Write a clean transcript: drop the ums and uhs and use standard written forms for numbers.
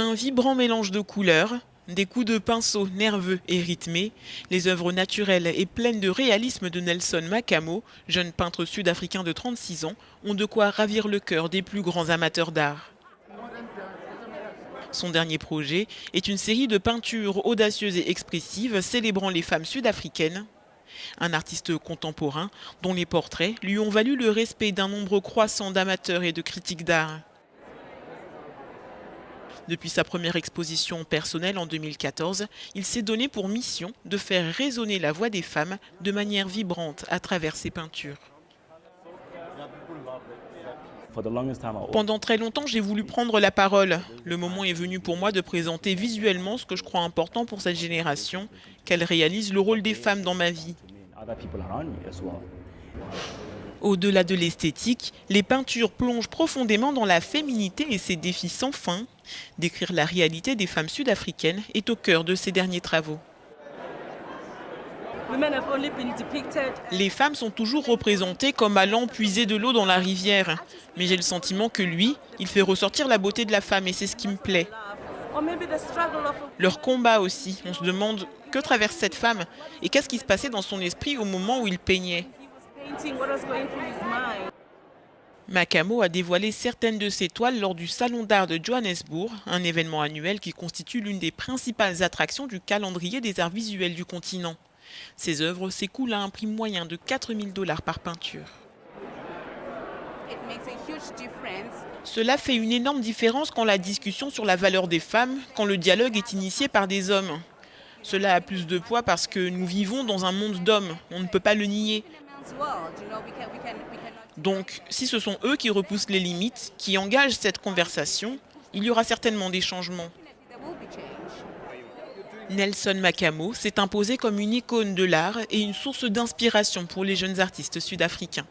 Un vibrant mélange de couleurs, des coups de pinceau nerveux et rythmés, les œuvres naturelles et pleines de réalisme de Nelson Makamo, jeune peintre sud-africain de 36 ans, ont de quoi ravir le cœur des plus grands amateurs d'art. Son dernier projet est une série de peintures audacieuses et expressives célébrant les femmes sud-africaines. Un artiste contemporain dont les portraits lui ont valu le respect d'un nombre croissant d'amateurs et de critiques d'art. Depuis sa première exposition personnelle en 2014, il s'est donné pour mission de faire résonner la voix des femmes de manière vibrante à travers ses peintures. Pendant très longtemps, j'ai voulu prendre la parole. Le moment est venu pour moi de présenter visuellement ce que je crois important pour cette génération, qu'elle réalise le rôle des femmes dans ma vie. Au-delà de l'esthétique, les peintures plongent profondément dans la féminité et ses défis sans fin. Décrire la réalité des femmes sud-africaines est au cœur de ses derniers travaux. Les femmes sont toujours représentées comme allant puiser de l'eau dans la rivière. Mais j'ai le sentiment que lui, il fait ressortir la beauté de la femme et c'est ce qui me plaît. Leur combat aussi, on se demande que traverse cette femme et qu'est-ce qui se passait dans son esprit au moment où il peignait. Makamo a dévoilé certaines de ses toiles lors du Salon d'art de Johannesburg, un événement annuel qui constitue l'une des principales attractions du calendrier des arts visuels du continent. Ses œuvres s'écoulent à un prix moyen de 4 000 $ par peinture. Cela fait une énorme différence quand la discussion sur la valeur des femmes, quand le dialogue est initié par des hommes. Cela a plus de poids parce que nous vivons dans un monde d'hommes, on ne peut pas le nier. Donc, si ce sont eux qui repoussent les limites, qui engagent cette conversation, il y aura certainement des changements. Nelson Makamo s'est imposé comme une icône de l'art et une source d'inspiration pour les jeunes artistes sud-africains.